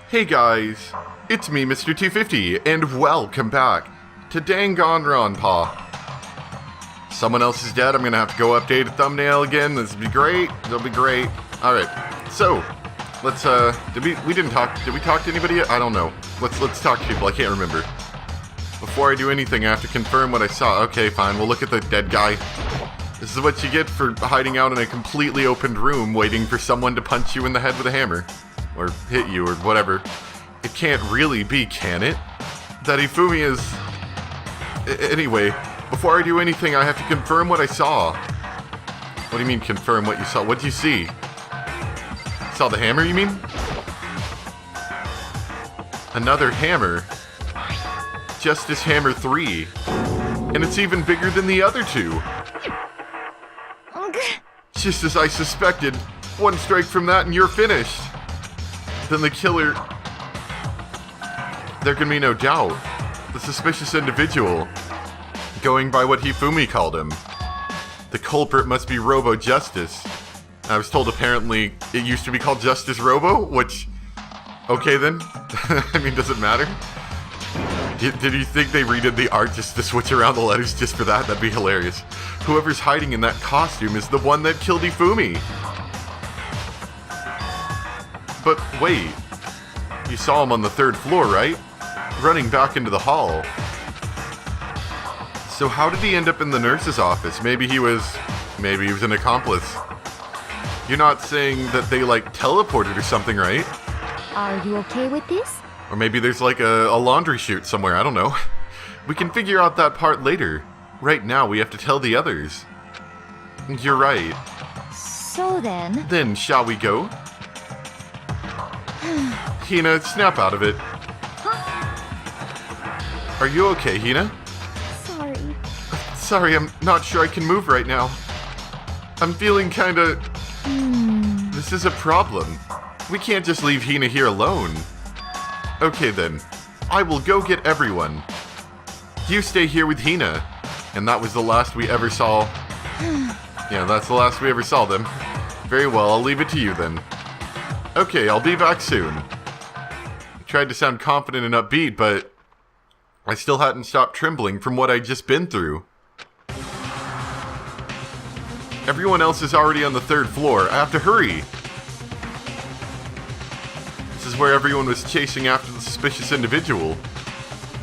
Hey guys, it's me, Mr. 250, and welcome back to Danganronpa. Someone else is dead. I'm gonna have to go update a thumbnail again. This will be great. It'll be great. All right. So, let's. Did we talk to anybody yet? I don't know. Let's talk to people. I can't remember. Before I do anything, I have to confirm what I saw. Okay, fine. We'll look at the dead guy. This is what you get for hiding out in a completely opened room, waiting for someone to punch you in the head with a hammer. Or hit you, or whatever. It can't really be, can it? That Ifumi is... Anyway, before I do anything, I have to confirm what I saw. What do you mean, confirm what you saw? What did you see? Saw the hammer, you mean? Another hammer. Justice Hammer 3. And it's even bigger than the other two. Just as I suspected. One strike from that and you're finished. Then the killer... There can be no doubt. The suspicious individual. Going by what Hifumi called him. The culprit must be Robo Justice. I was told apparently it used to be called Justice Robo, which... Okay then. I mean, does it matter? Did you think they redid the art just to switch around the letters just for that? That'd be hilarious. Whoever's hiding in that costume is the one that killed Ifumi. But wait, you saw him on the 3rd floor, right? Running back into the hall. So how did he end up in the nurse's office? Maybe he was an accomplice. You're not saying that they like teleported or something, right? Are you okay with this? Or maybe there's like a laundry chute somewhere, I don't know. We can figure out that part later. Right now we have to tell the others. You're right. So then... Then shall we go? Hina, snap out of it. Huh? Are you okay, Hina? Sorry. Sorry, I'm not sure I can move right now. I'm feeling kinda... This is a problem. We can't just leave Hina here alone. Okay then, I will go get everyone. You stay here with Hina. And that was the last we ever saw. Yeah, that's the last we ever saw them. Very well, I'll leave it to you then. Okay, I'll be back soon. I tried to sound confident and upbeat, but I still hadn't stopped trembling from what I'd just been through. Everyone else is already on the 3rd floor. I have to hurry. This is where everyone was chasing after the suspicious individual.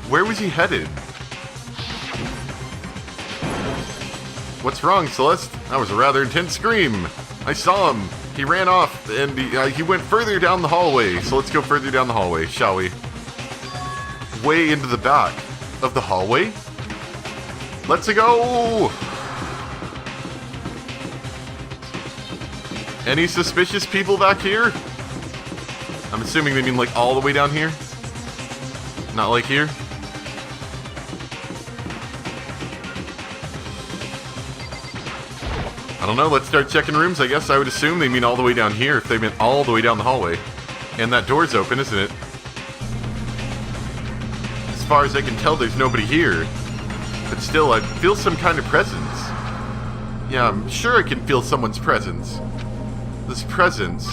Where was he headed? What's wrong, Celeste? That was a rather intense scream. I saw him. He ran off, and he went further down the hallway. So let's go further down the hallway, shall we? Way into the back of the hallway? Let's go! Any suspicious people back here? I'm assuming they mean like all the way down here? Not like here? I don't know, let's start checking rooms. I guess I would assume they mean all the way down here if they meant all the way down the hallway. And that door's open, isn't it? As far as I can tell, there's nobody here. But still, I feel some kind of presence. Yeah, I'm sure I can feel someone's presence. This presence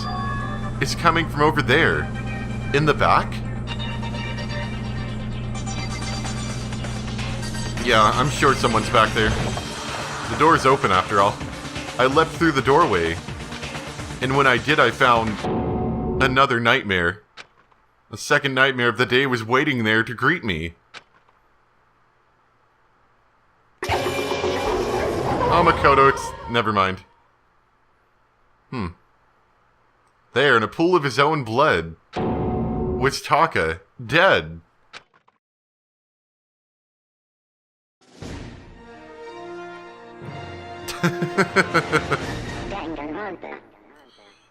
is coming from over there. In the back? Yeah, I'm sure someone's back there. The door's open after all. I leapt through the doorway. And when I did, I found another nightmare. The second nightmare of the day was waiting there to greet me. Oh, Makoto, it's... Never mind. There, in a pool of his own blood, was Taka, dead.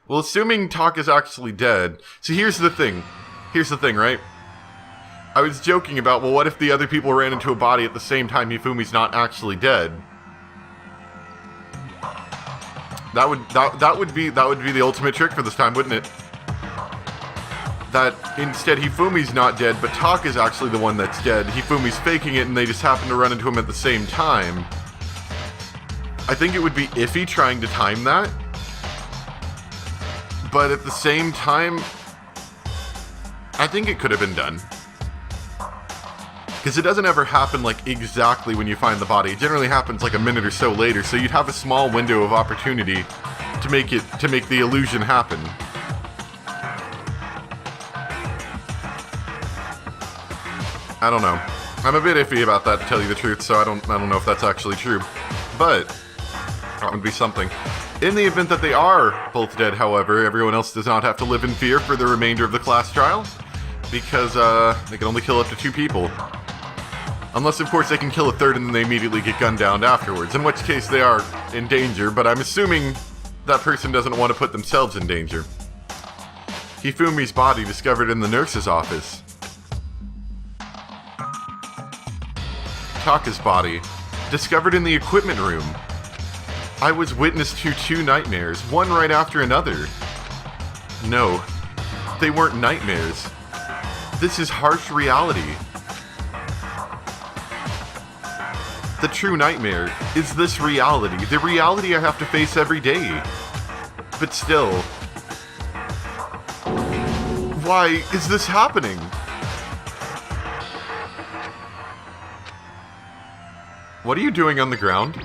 Well, assuming Taka's actually dead... See, here's the thing. Here's the thing, right? I was joking about, well, what if the other people ran into a body at the same time Hifumi's not actually dead? That would be the ultimate trick for this time, wouldn't it? That instead Hifumi's not dead, but Taka's actually the one that's dead. Hifumi's faking it and they just happen to run into him at the same time. I think it would be iffy trying to time that. But at the same time, I think it could have been done. Because it doesn't ever happen like exactly when you find the body. It generally happens like a minute or so later, so you'd have a small window of opportunity to make the illusion happen. I don't know. I'm a bit iffy about that, to tell you the truth, so I don't know if that's actually true. But that would be something. In the event that they are both dead, however, everyone else does not have to live in fear for the remainder of the class trial, because they can only kill up to 2 people. Unless, of course, they can kill a third and then they immediately get gunned down afterwards, in which case they are in danger, but I'm assuming that person doesn't want to put themselves in danger. Hifumi's body discovered in the nurse's office. Taka's body discovered in the equipment room. I was witness to 2 nightmares, one right after another. No, they weren't nightmares. This is harsh reality. The true nightmare is this reality, the reality I have to face every day. But still, why is this happening? What are you doing on the ground?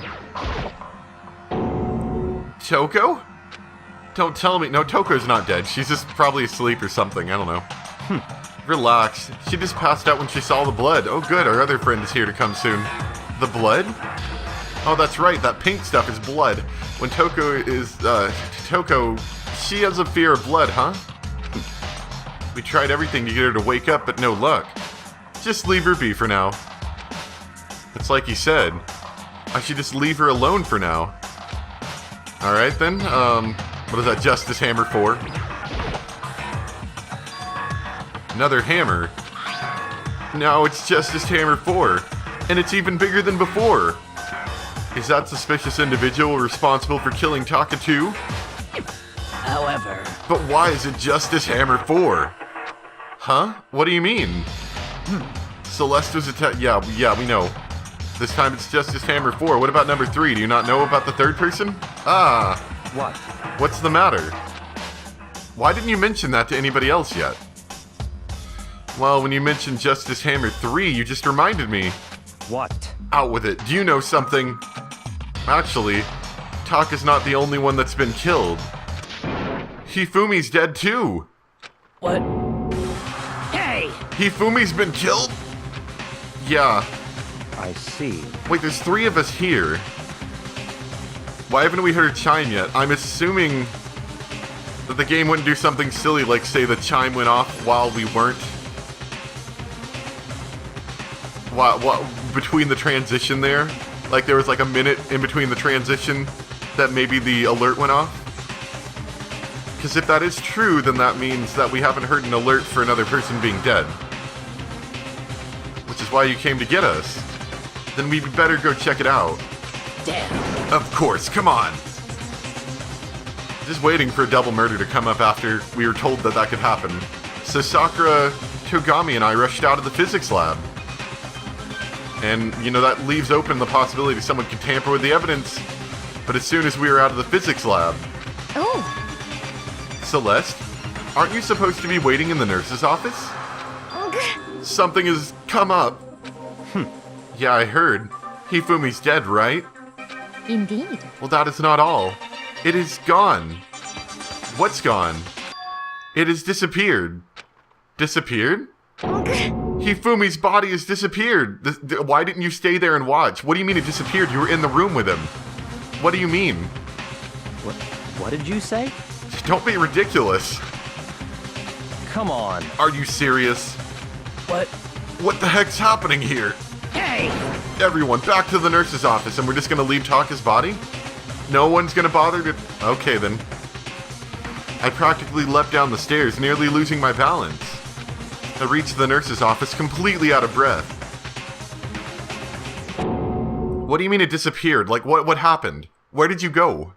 Toko? Don't tell me. No, Toko's not dead. She's just probably asleep or something. I don't know. Relax. She just passed out when she saw the blood. Oh good, our other friend is here to come soon. The blood? Oh, that's right. That pink stuff is blood. When Toko is, Toko, she has a fear of blood, huh? We tried everything to get her to wake up, but no luck. Just leave her be for now. It's like you said. I should just leave her alone for now. Alright then, what is that Justice Hammer for? Another hammer. No, it's Justice Hammer 4. And it's even bigger than before. Is that suspicious individual responsible for killing Taka too? However... But why is it Justice Hammer 4? Huh? What do you mean? Celeste was yeah, we know. This time it's Justice Hammer 4. What about number 3? Do you not know about the third person? Ah. What? What's the matter? Why didn't you mention that to anybody else yet? Well, when you mentioned Justice Hammer 3, you just reminded me. What? Out with it. Do you know something? Actually, Taka's not the only one that's been killed. Hifumi's dead too. What? Hey! Hifumi's been killed? Yeah. I see. Wait, there's 3 of us here. Why haven't we heard a chime yet? I'm assuming that the game wouldn't do something silly like, say, the chime went off while we weren't. What, between the transition there? Like there was like a minute in between the transition that maybe the alert went off? Because if that is true, then that means that we haven't heard an alert for another person being dead. Which is why you came to get us. Then we'd better go check it out. Damn. Of course, come on! Just waiting for a double murder to come up after we were told that that could happen. So Sakura, Togami, and I rushed out of the physics lab. And, you know, that leaves open the possibility someone could tamper with the evidence. But as soon as we were out of the physics lab... Oh. Celeste, aren't you supposed to be waiting in the nurse's office? Something has come up. Yeah, I heard. Hifumi's dead, right? Indeed. Well, that is not all. It is gone. What's gone? It has disappeared. Disappeared? Hifumi's body has disappeared. Why didn't you stay there and watch? What do you mean it disappeared? You were in the room with him. What do you mean? What did you say? Don't be ridiculous. Come on. Are you serious? What? What the heck's happening here? Hey! Everyone, back to the nurse's office, and we're just gonna leave Taka's body? No one's gonna bother to... Okay, then. I practically leapt down the stairs, nearly losing my balance. I reached the nurse's office completely out of breath. What do you mean it disappeared? Like, what happened? Where did you go?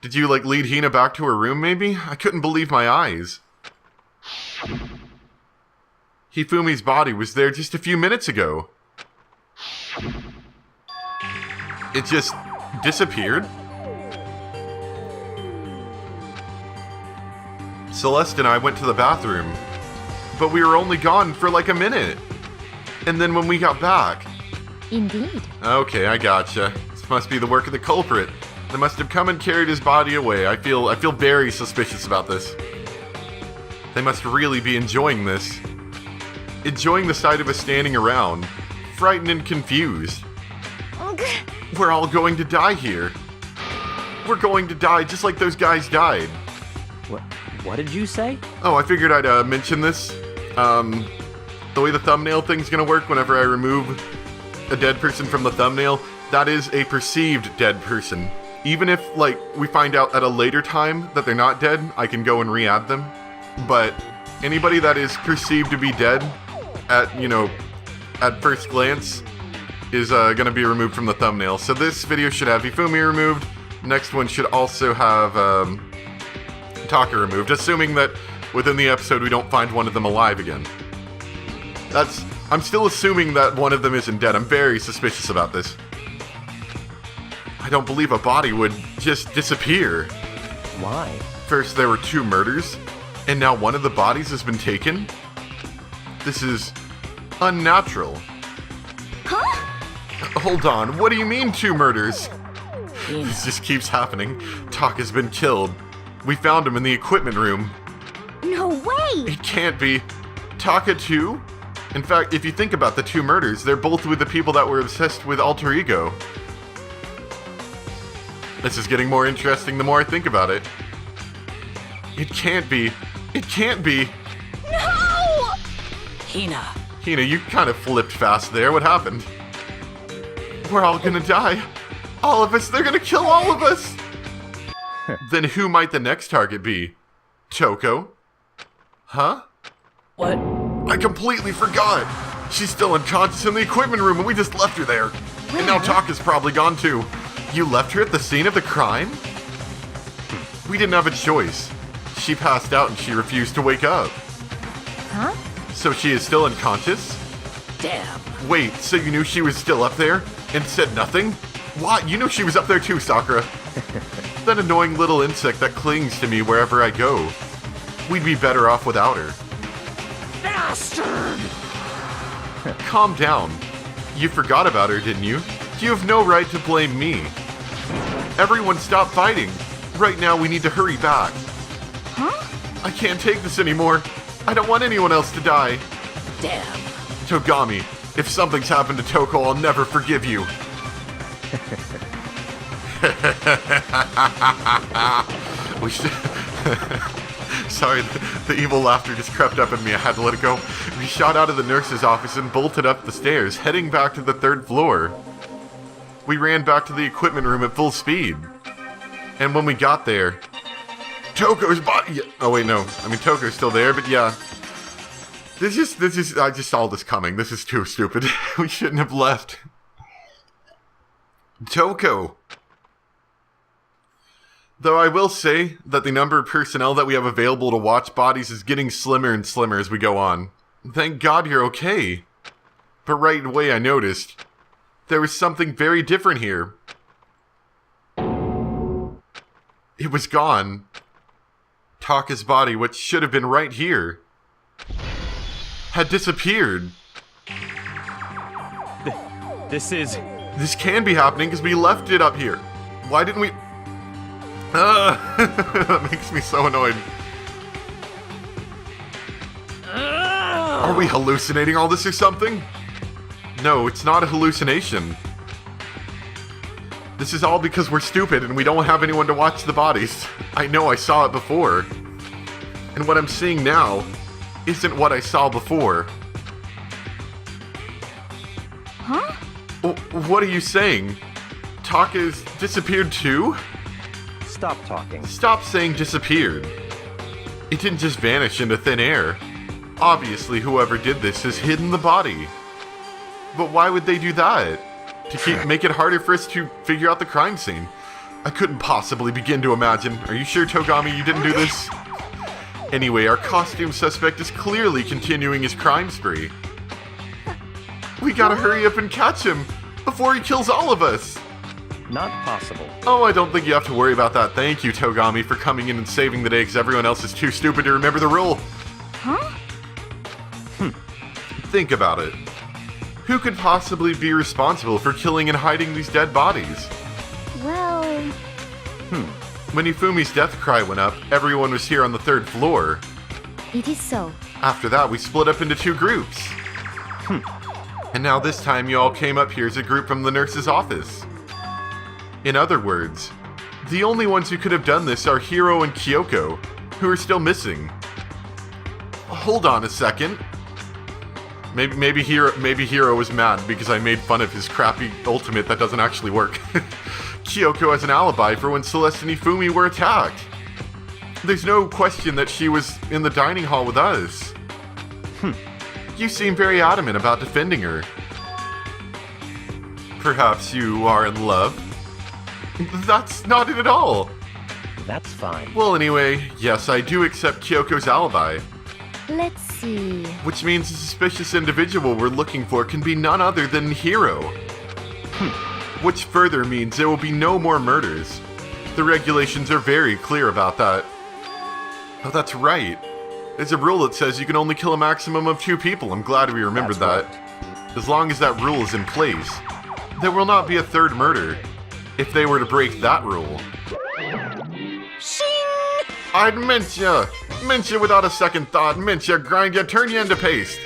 Did you, like, lead Hina back to her room, maybe? I couldn't believe my eyes. Hifumi's body was there just a few minutes ago. It just disappeared? Celeste and I went to the bathroom, but we were only gone for like a minute. And then when we got back... Indeed. Okay, I gotcha. This must be the work of the culprit. They must have come and carried his body away. I feel very suspicious about this. They must really be enjoying this. Enjoying the sight of us standing around, frightened and confused. We're all going to die here. We're going to die just like those guys died. What did you say? Oh, I figured I'd mention this. The way the thumbnail thing's gonna work whenever I remove a dead person from the thumbnail, that is a perceived dead person. Even if, like, we find out at a later time that they're not dead, I can go and re-add them. But anybody that is perceived to be dead at first glance is gonna be removed from the thumbnail. So this video should have Ifumi removed. Next one should also have Taka removed, assuming that within the episode we don't find one of them alive again. I'm still assuming that one of them isn't dead. I'm very suspicious about this. I don't believe a body would just disappear. Why? First there were 2 murders, and now one of the bodies has been taken? This is unnatural. Huh? Hold on, what do you mean 2 murders? Ina. This just keeps happening. Taka's been killed. We found him in the equipment room. No way! It can't be. Taka too? In fact, if you think about the 2 murders, they're both with the people that were obsessed with alter ego. This is getting more interesting the more I think about it. It can't be. It can't be. No! Hina. Hina, you kind of flipped fast there. What happened? We're all gonna die. All of us. They're gonna kill all of us. Then who might the next target be? Toko? Huh? What? I completely forgot. She's still unconscious in the equipment room and we just left her there. And now Taka's probably gone too. You left her at the scene of the crime? We didn't have a choice. She passed out and she refused to wake up. Huh? So she is still unconscious? Damn. Wait, so you knew she was still up there and said nothing? What? You knew she was up there too, Sakura. That annoying little insect that clings to me wherever I go. We'd be better off without her. Bastard! Calm down. You forgot about her, didn't you? You have no right to blame me. Everyone stop fighting. Right now we need to hurry back. Huh? I can't take this anymore. I don't want anyone else to die. Damn. Togami, if something's happened to Toko, I'll never forgive you. We should... Sorry, the evil laughter just crept up in me. I had to let it go. We shot out of the nurse's office and bolted up the stairs, heading back to the 3rd floor. We ran back to the equipment room at full speed. And when we got there, Toko's body... Oh, wait, no. I mean, Toko's still there, but yeah. I just saw this coming. This is too stupid. We shouldn't have left. Toko. Though I will say that the number of personnel that we have available to watch bodies is getting slimmer and slimmer as we go on. Thank God you're okay. But right away I noticed there was something very different here. It was gone. Taka's body, which should have been right here, had disappeared. This can be happening because we left it up here. Why didn't we... That makes me so annoyed. Are we hallucinating all this or something? No, it's not a hallucination. This is all because we're stupid and we don't have anyone to watch the bodies. I know I saw it before. And what I'm seeing now isn't what I saw before. Huh? What are you saying? Taka's disappeared too? Stop talking. Stop saying disappeared. It didn't just vanish into thin air. Obviously, whoever did this has hidden the body. But why would they do that? To make it harder for us to figure out the crime scene. I couldn't possibly begin to imagine. Are you sure, Togami, you didn't do this? Anyway, our costume suspect is clearly continuing his crime spree. We gotta hurry up and catch him before he kills all of us. Not possible. Oh, I don't think you have to worry about that. Thank you, Togami, for coming in and saving the day because everyone else is too stupid to remember the rule. Huh? Think about it. Who could possibly be responsible for killing and hiding these dead bodies? Well, When Ifumi's death cry went up, everyone was here on the 3rd floor. it is so. After that, we split up into 2 groups. And now this time you all came up here as a group from the nurse's office. In other words, the only ones who could have done this are Hiro and Kyoko, who are still missing. Hold on a second. Maybe Hiro was mad because I made fun of his crappy ultimate that doesn't actually work. Kyoko has an alibi for when Celeste and Ifumi were attacked. There's no question that she was in the dining hall with us. You seem very adamant about defending her. Perhaps you are in love? That's not it at all. That's fine. Well, anyway, yes, I do accept Kyoko's alibi. Let's see. Which means the suspicious individual we're looking for can be none other than Hiro. Which further means there will be no more murders. The regulations are very clear about that. Oh, that's right. There's a rule that says you can only kill a maximum of 2 people. I'm glad we remembered That's that. As long as that rule is in place, there will not be a 3rd murder if they were to break that rule. Shing! I'd mince ya! Mince ya without a second thought. Mince ya, grind ya, turn ya into paste.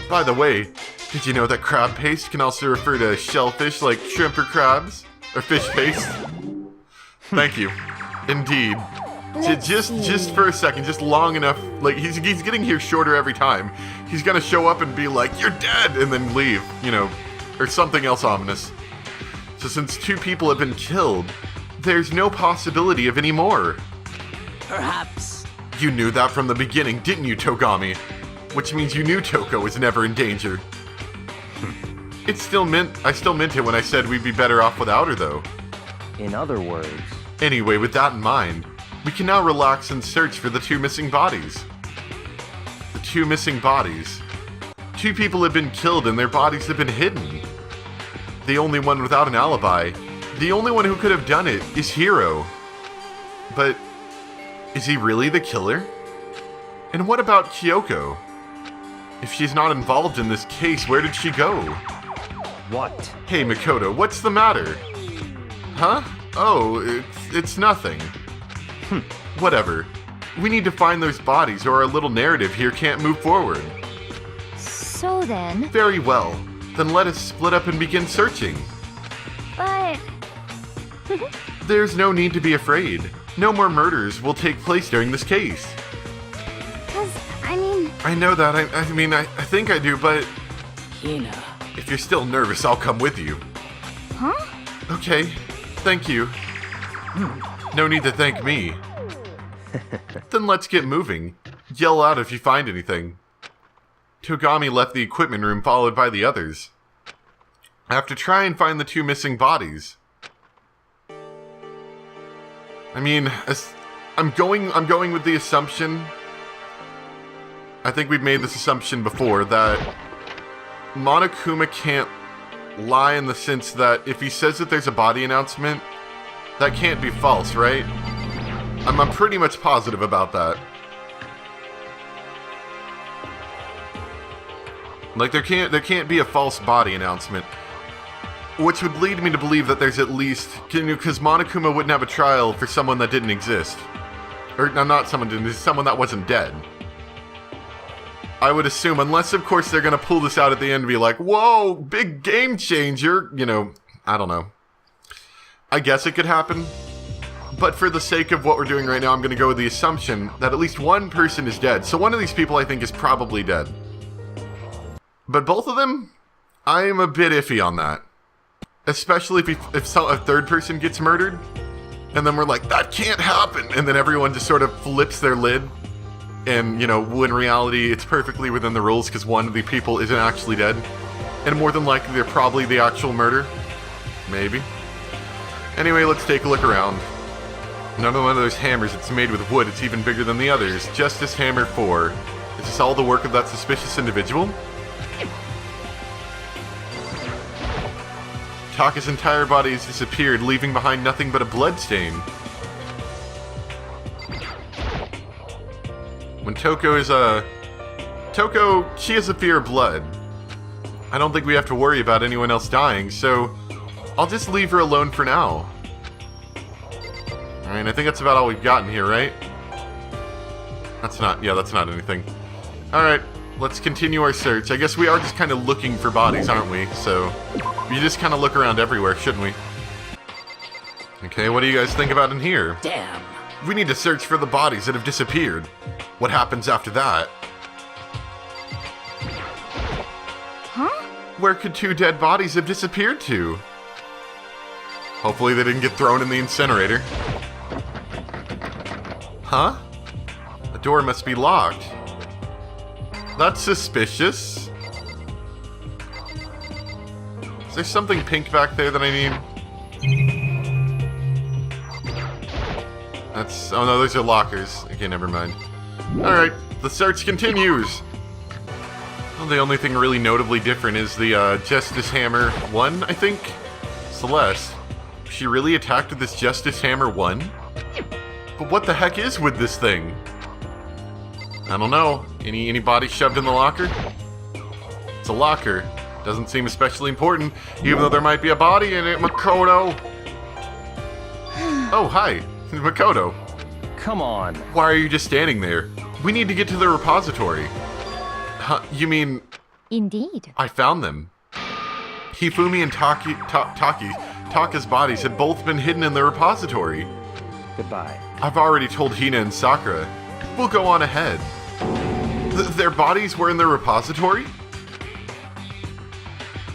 By the way, did you know that crab paste can also refer to shellfish like shrimp or crabs? Or fish paste? Thank you. Indeed. Just for a second, just long enough. Like, he's getting here shorter every time. He's gonna show up and be like, "You're dead," and then leave, or something else ominous. So since 2 people have been killed, there's no possibility of any more. Perhaps. You knew that from the beginning, didn't you, Togami? Which means you knew Toko was never in danger. I still meant it when I said we'd be better off without her, though. In other words, Anyway, with that in mind, we can now relax and search for the 2 missing bodies. The 2 missing bodies. 2 people have been killed and their bodies have been hidden. The only one without an alibi, the only one who could have done it, is Hiro. But is he really the killer? And what about Kyoko? If she's not involved in this case, where did she go? what? Hey, Makoto, what's the matter? Huh? Oh, it's nothing. Whatever. We need to find those bodies or our little narrative here can't move forward. So then, Very well. Then let us split up and begin searching. but There's no need to be afraid. No more murders will take place during this case. I know that. I think I do, but Hina. if you're still nervous, I'll come with you. huh? Okay. Thank you. No need to thank me. Then let's get moving. Yell out if you find anything. Togami left the equipment room followed by the others. I have to try and find the 2 missing bodies. I'm going with the assumption, I think we've made this assumption before, that Monokuma can't lie in the sense that if he says that there's a body announcement, that can't be false, right? I'm pretty much positive about that. Like, there can't be a false body announcement. Which would lead me to believe that there's at least, because Monokuma wouldn't have a trial for someone that didn't exist. Or, no, not someone that wasn't dead. I would assume, unless of course they're gonna pull this out at the end and be like, whoa, big game changer, I don't know. I guess it could happen. But for the sake of what we're doing right now, I'm gonna go with the assumption that at least one person is dead. So one of these people I think is probably dead. But both of them, I'm a bit iffy on that. Especially if a 3rd person gets murdered, and then we're like, that can't happen, and then everyone just sort of flips their lid, and, in reality, it's perfectly within the rules because one of the people isn't actually dead, and more than likely they're probably the actual murder. Maybe. Anyway, let's take a look around. Another one of those hammers, it's made with wood, it's even bigger than the others. Justice Hammer 4. Is this all the work of that suspicious individual? Taka's entire body has disappeared, leaving behind nothing but a bloodstain. When Toko is Toko, she has a fear of blood. I don't think we have to worry about anyone else dying, so I'll just leave her alone for now. Alright, I think that's about all we've gotten here, right? That's not anything. Alright, let's continue our search. I guess we are just kind of looking for bodies, aren't we? So, we just kind of look around everywhere, shouldn't we? Okay, what do you guys think about in here? Damn. We need to search for the bodies that have disappeared. What happens after that? Huh? Where could 2 dead bodies have disappeared to? Hopefully they didn't get thrown in the incinerator. Huh? The door must be locked. That's suspicious. Is there something pink back there that I need? Oh no, those are lockers. Okay, never mind. Alright, the search continues. Well, the only thing really notably different is the Justice Hammer 1, I think? Celeste. She really attacked with this Justice Hammer 1? But what the heck is with this thing? I don't know. Any body shoved in the locker? It's a locker. Doesn't seem especially important, even though there might be a body in it, Makoto. Oh, hi. Makoto. Come on. Why are you just standing there? We need to get to the repository. Huh, you mean... Indeed. I found them. Hifumi and Taka's bodies had both been hidden in the repository. Goodbye. I've already told Hina and Sakura. We'll go on ahead. Their bodies were in the repository?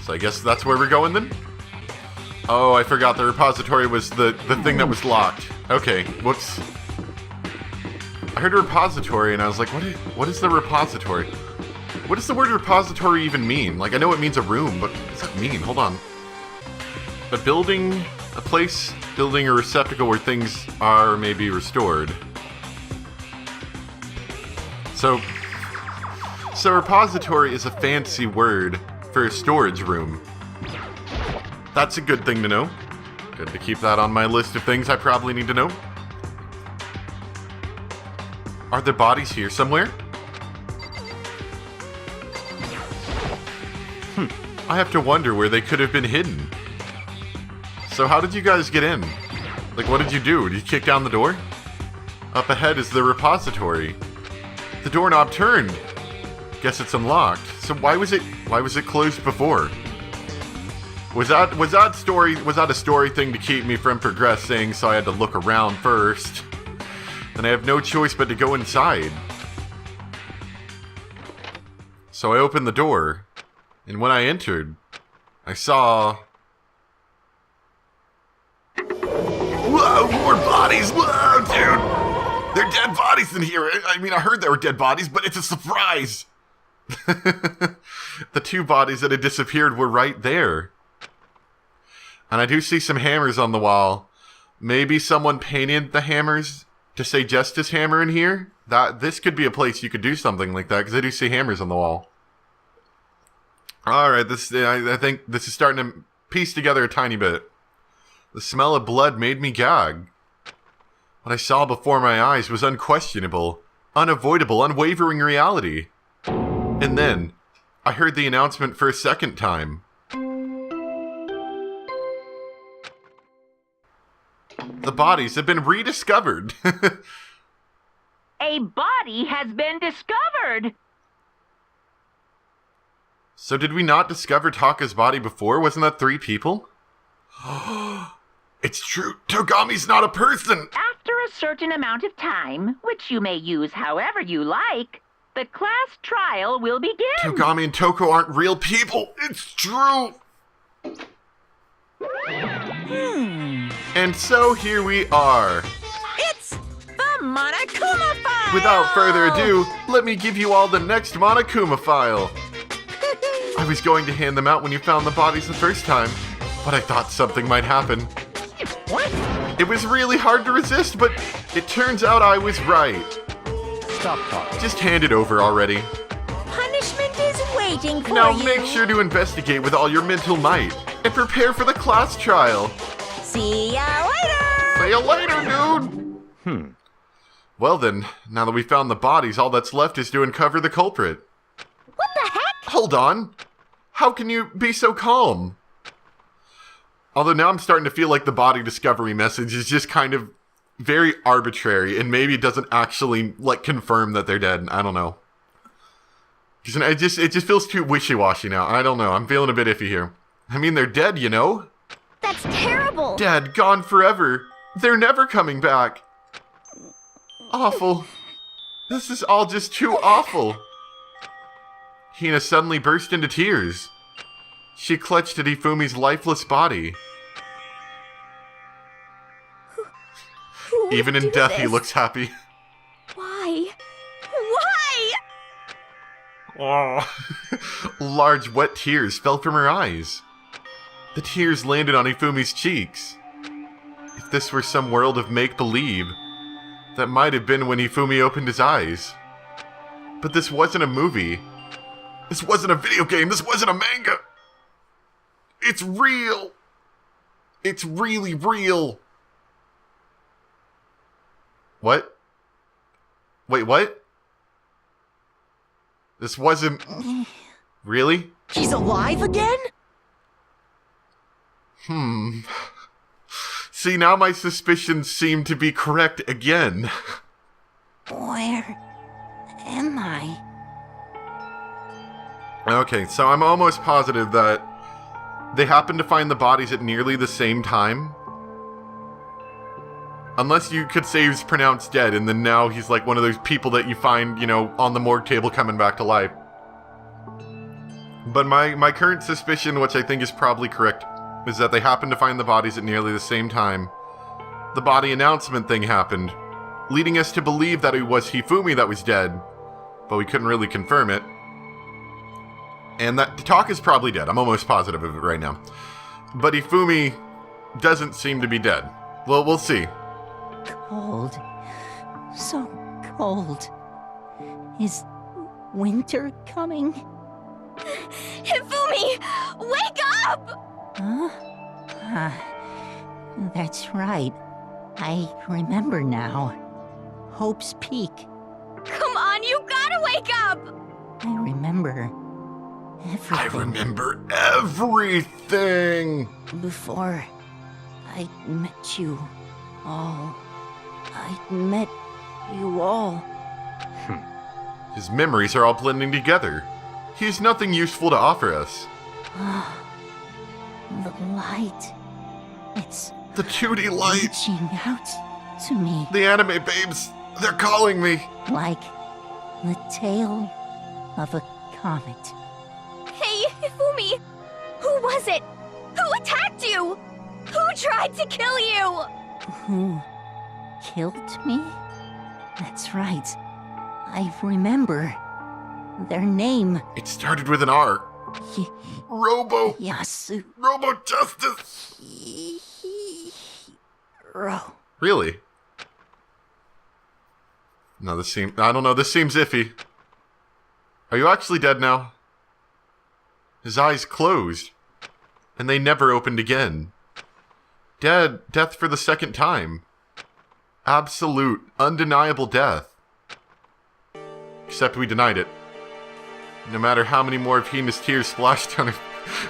So I guess that's where we're going then? Oh, I forgot the repository was the thing that was locked. Okay, whoops. I heard repository and I was like, what is the repository? What does the word repository even mean? Like, I know it means a room, but what does that mean? Hold on. A building, a place, building, or receptacle where things are maybe restored. So repository is a fancy word for a storage room. That's a good thing to know. Good to keep that on my list of things I probably need to know. Are there bodies here somewhere? I have to wonder where they could have been hidden. So how did you guys get in? Like, what did you do? Did you kick down the door? Up ahead is the repository. The doorknob turned. Guess it's unlocked. So why was it closed before? Was that a story thing to keep me from progressing, so I had to look around first? Then I have no choice but to go inside. So I opened the door, and when I entered, I saw... Whoa, more bodies! Whoa, dude! There are dead bodies in here! I mean, I heard there were dead bodies, but it's a surprise! The 2 bodies that had disappeared were right there. And I do see some hammers on the wall. Maybe someone painted the hammers to say Justice Hammer in here? This could be a place you could do something like that, because I do see hammers on the wall. Alright, I think this is starting to piece together a tiny bit. The smell of blood made me gag. What I saw before my eyes was unquestionable, unavoidable, unwavering reality. And then, I heard the announcement for a second time. The bodies have been rediscovered. A body has been discovered. So did we not discover Taka's body before? Wasn't that 3 people? It's true. Togami's not a person. After a certain amount of time, which you may use however you like, the class trial will begin. Togami and Toko aren't real people. It's true. And so here we are. It's the Monokuma file! Without further ado, let me give you all the next Monokuma file. I was going to hand them out when you found the bodies the first time, but I thought something might happen. What? It was really hard to resist, but it turns out I was right. Stop talking. Just hand it over already. Punishment is waiting for Now you. make sure to investigate with all your mental might. and prepare for the class trial. See ya later! See you later, dude! Well then, now that we found the bodies, all that's left is to uncover the culprit. What the heck? Hold on! How can you be so calm? Although now I'm starting to feel like the body discovery message is just kind of very arbitrary, and maybe it doesn't actually, like, confirm that they're dead. I don't know. It just feels too wishy-washy now. I don't know. I'm feeling a bit iffy here. I mean, they're dead, you know? That's terrible. Dead, gone forever. They're never coming back. Awful. This is all just too awful. Hina suddenly burst into tears. She clutched at Ifumi's lifeless body. Who would Even in do death, this? he looks happy. Why? Why? Oh. Large, wet tears fell from her eyes. The tears landed on Ifumi's cheeks. If this were some world of make-believe, that might have been when Ifumi opened his eyes. But this wasn't a movie. This wasn't a video game. This wasn't a manga. It's real. It's really real. What? Wait, what? This wasn't... Really? He's alive again? See, now my suspicions seem to be correct again. Where am I? Okay, so I'm almost positive that they happened to find the bodies at nearly the same time. Unless you could say he's pronounced dead, and then now he's like one of those people that you find, you know, on the morgue table coming back to life. But my current suspicion, which I think is probably correct, is that they happened to find the bodies at nearly the same time. The body announcement thing happened, leading us to believe that it was Hifumi that was dead, but we couldn't really confirm it. And that Tataka's probably dead. I'm almost positive of it right now. But Hifumi doesn't seem to be dead. Well, we'll see. Cold. So cold. Is winter coming? Hifumi, wake up! Huh? That's right. I remember now. Hope's Peak. Come on, you gotta wake up! I remember everything. I remember everything! Before I met you all. I met you all. His memories are all blending together. He has nothing useful to offer us. The light. It's The 2D light! reaching out to me. The anime babes! They're calling me! Like the tail of a comet. Hey, Hifumi! Who was it? Who attacked you? Who tried to kill you? Who killed me? That's right. I remember their name. It started with an R. Robo! Yasu. Robo Justice! Really? No, I don't know, this seems iffy. Are you actually dead now? His eyes closed, and they never opened again. Death for the second time. Absolute, undeniable death. Except we denied it. No matter how many more of Hina's tears splashed on him.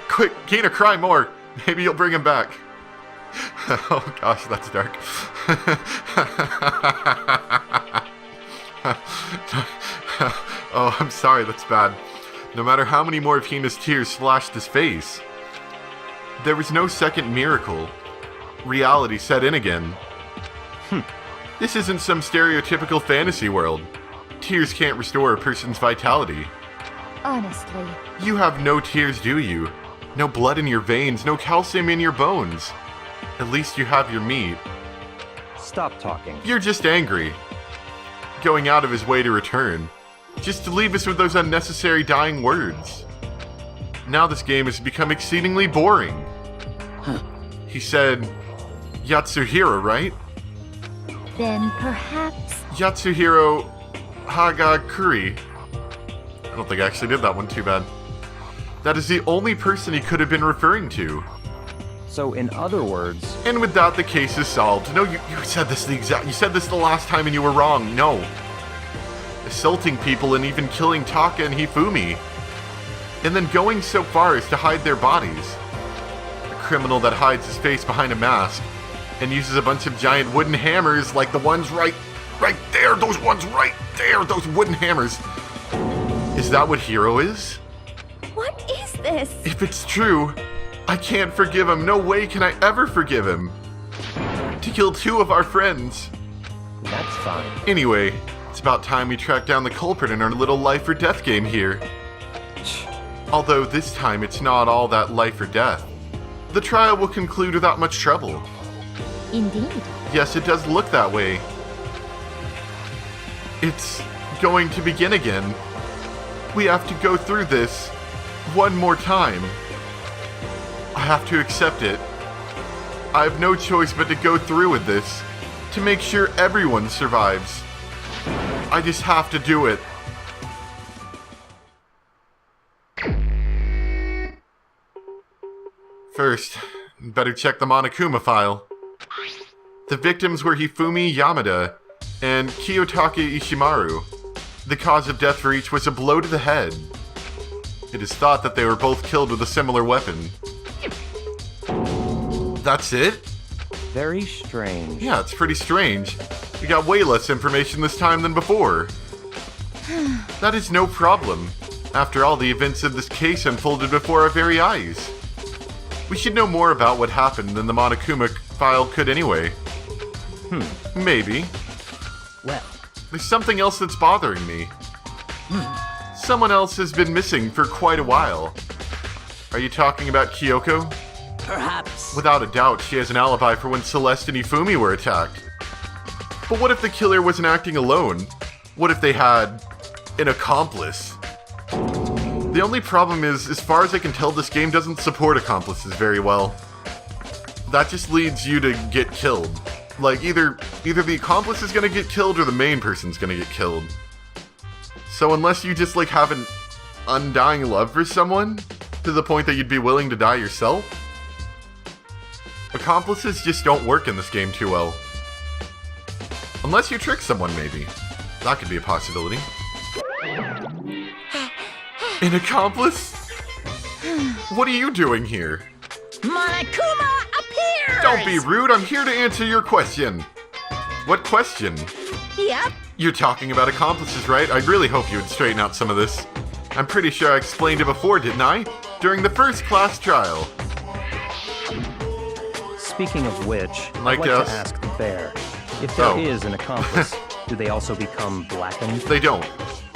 Quick, Hina, cry more. Maybe you'll bring him back. Oh gosh, that's dark. Oh, I'm sorry, that's bad. No matter how many more of Hina's tears splashed his face. There was no second miracle. Reality set in again. This isn't some stereotypical fantasy world. Tears can't restore a person's vitality. Honestly, You have no tears, do you? No blood in your veins, no calcium in your bones. At least you have your meat. Stop talking. You're just angry. Going out of his way to return. Just to leave us with those unnecessary dying words. Now this game has become exceedingly boring. He said, Yatsuhiro, right? then perhaps... Yatsuhiro Hagakuri. I don't think I actually did that one too bad. That is the only person he could have been referring to. So in other words, And with that, the case is solved. No, you said this you said this the last time and you were wrong. No. Assaulting people and even killing Taka and Hifumi. And then going so far as to hide their bodies. A criminal that hides his face behind a mask and uses a bunch of giant wooden hammers like the ones right there, those ones right there, those wooden hammers. Is that what Hiro is? What is this? If it's true, I can't forgive him. No way can I ever forgive him. To kill 2 of our friends. that's fine. Anyway, it's about time we track down the culprit in our little life or death game here. Although this time it's not all that life or death. The trial will conclude without much trouble. Indeed. Yes, it does look that way. It's going to begin again. We have to go through this one more time. I have to accept it. I have no choice but to go through with this to make sure everyone survives. I just have to do it. First, better check the Monokuma file. The victims were Hifumi Yamada and Kiyotake Ishimaru. The cause of death for each was a blow to the head. It is thought that they were both killed with a similar weapon. That's it? Very strange. Yeah, it's pretty strange. We got way less information this time than before. That is no problem. After all, the events of this case unfolded before our very eyes. We should know more about what happened than the Monokuma file could anyway. Maybe. Well, There's something else that's bothering me. Someone else has been missing for quite a while. Are you talking about Kyoko? Perhaps. Without a doubt, she has an alibi for when Celeste and Hifumi were attacked. But what if the killer wasn't acting alone? What if they had an accomplice? The only problem is, as far as I can tell, this game doesn't support accomplices very well. That just leads you to get killed. Like, either the accomplice is gonna get killed or the main person's gonna get killed. So unless you just, like, have an undying love for someone, to the point that you'd be willing to die yourself, accomplices just don't work in this game too well. Unless you trick someone, maybe. That could be a possibility. An accomplice? What are you doing here? Monokuma appears! Don't be rude, I'm here to answer your question. What question? Yep. You're talking about accomplices, right? I really hope you would straighten out some of this. I'm pretty sure I explained it before, didn't I? During the first class trial. speaking of which, Like I'd like us? to ask the bear, if there is Oh. an accomplice, do they also become blackened? They don't.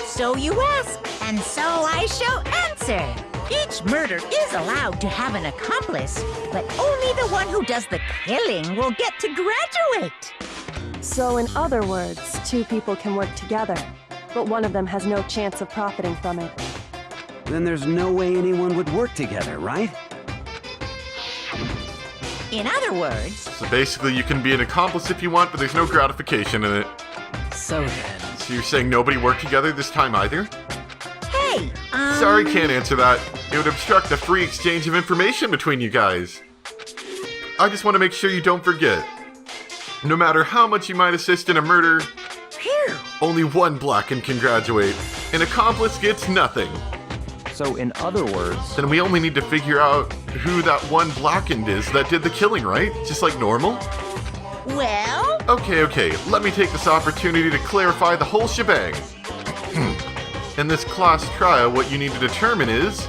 So you ask, and so I shall answer. Each murder is allowed to have an accomplice, but only the one who does the killing will get to graduate. So, in other words, 2 people can work together, but one of them has no chance of profiting from it. Then there's no way anyone would work together, right? In other words, So basically you can be an accomplice if you want, but there's no gratification in it. so then. So you're saying nobody worked together this time either? Hey, Sorry, can't answer that. It would obstruct the free exchange of information between you guys. I just want to make sure you don't forget. No matter how much you might assist in a murder, Phew. only one blackened can graduate. An accomplice gets nothing. So in other words, Then we only need to figure out who that one blackened is that did the killing, right? Just like normal? Well, Okay, let me take this opportunity to clarify the whole shebang. In this class trial, what you need to determine is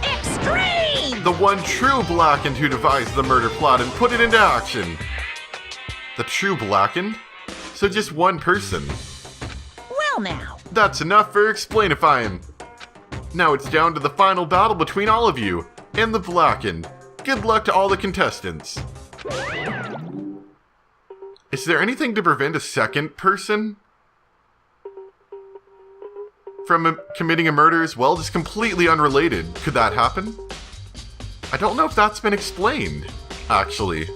extreme! the one true blackened who devised the murder plot and put it into action. The true blackened? So just one person. Well now, That's enough for explainifying. Now it's down to the final battle between all of you and the blackened. Good luck to all the contestants. Is there anything to prevent a second person from committing a murder as well? Just completely unrelated. Could that happen? I don't know if that's been explained, actually.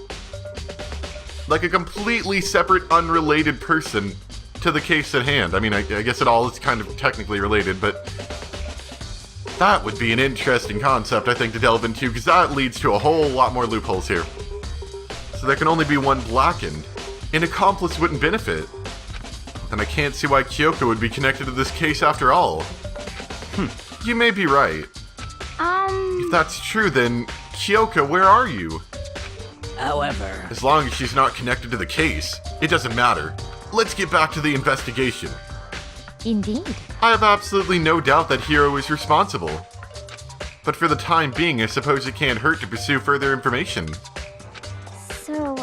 Like a completely separate, unrelated person to the case at hand. I mean, I guess it all is kind of technically related, but That would be an interesting concept, I think, to delve into, because that leads to a whole lot more loopholes here. So there can only be one blackened. An accomplice wouldn't benefit. Then I can't see why Kyoko would be connected to this case after all. You may be right. If that's true, then Kyoko, where are you? However, As long as she's not connected to the case, it doesn't matter. Let's get back to the investigation. Indeed. I have absolutely no doubt that Hiro is responsible. But for the time being, I suppose it can't hurt to pursue further information. So,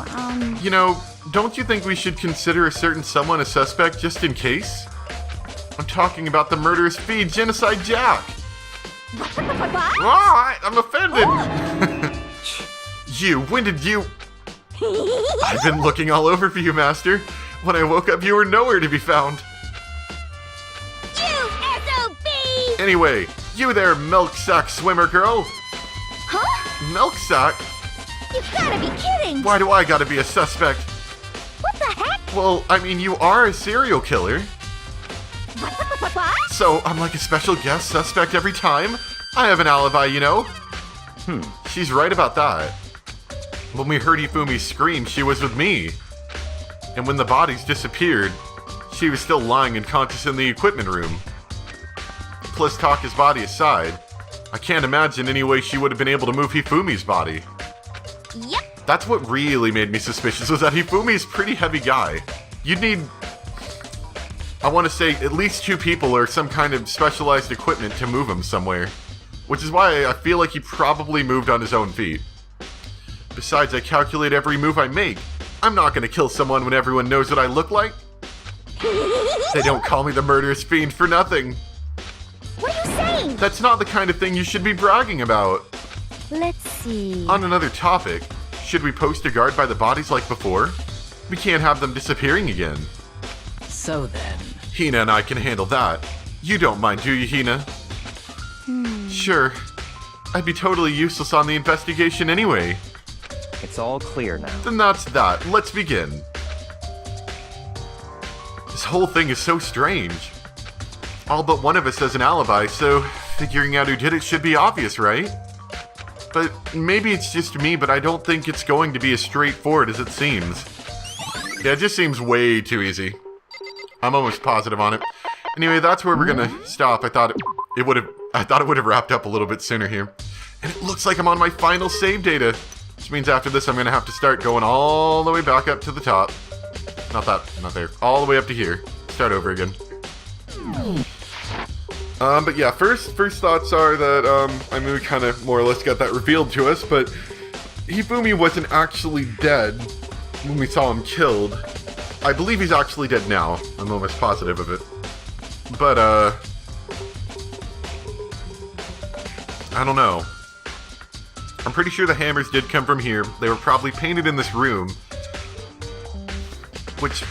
You know, don't you think we should consider a certain someone a suspect just in case? I'm talking about the murderous feed Genocide Jack! what? Ah, I'm offended! When did you... I've been looking all over for you, Master. When I woke up, you were nowhere to be found. You SOB! Anyway, you there, milk sack swimmer girl. Huh? Milk sack? You gotta be kidding! Why do I gotta be a suspect? What the heck? Well, I mean, you are a serial killer. What? So, I'm like a special guest suspect every time? I have an alibi, you know? She's right about that. When we heard Ifumi scream, she was with me. And when the bodies disappeared, she was still lying unconscious in the equipment room. Plus, talk his body aside, I can't imagine any way she would have been able to move Hifumi's body. Yep. That's what really made me suspicious, was that Hifumi's a pretty heavy guy. You'd need, I want to say, at least 2 people or some kind of specialized equipment to move him somewhere. Which is why I feel like he probably moved on his own feet. Besides, I calculate every move I make. I'm not gonna kill someone when everyone knows what I look like. They don't call me the murderous fiend for nothing. What are you saying? That's not the kind of thing you should be bragging about. Let's see. On another topic, should we post a guard by the bodies like before? We can't have them disappearing again. so then. Hina and I can handle that. You don't mind, do you, Hina? Sure. I'd be totally useless on the investigation anyway. It's all clear now. Then that's that. Let's begin. This whole thing is so strange. All but one of us has an alibi, so figuring out who did it should be obvious, right? But maybe it's just me, but I don't think it's going to be as straightforward as it seems. Yeah, it just seems way too easy. I'm almost positive on it. Anyway, that's where we're gonna stop. I thought it would have wrapped up a little bit sooner here. And it looks like I'm on my final save data. Which means after this I'm gonna have to start going all the way back up to the top. Not there. All the way up to here. Start over again. But yeah, first thoughts are that, I mean, we kind of more or less got that revealed to us, but Hifumi wasn't actually dead when we saw him killed. I believe he's actually dead now. I'm almost positive of it. But, I don't know. I'm pretty sure the hammers did come from here. They were probably painted in this room. Which,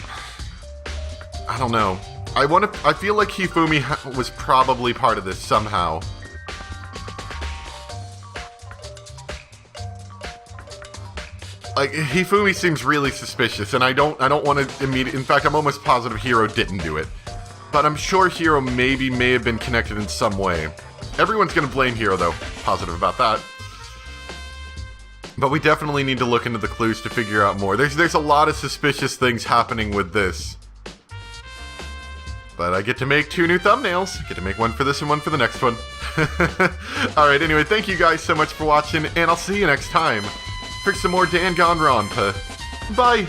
I don't know. I feel like Hifumi was probably part of this somehow. Like, Hifumi seems really suspicious, and I don't want to immediately. In fact, I'm almost positive Hiro didn't do it. But I'm sure Hiro may have been connected in some way. Everyone's gonna blame Hiro, though. Positive about that. But we definitely need to look into the clues to figure out more. There's a lot of suspicious things happening with this. But I get to make 2 new thumbnails. I get to make one for this and one for the next one. Alright, anyway, thank you guys so much for watching, and I'll see you next time for some more Danganronpa. Bye!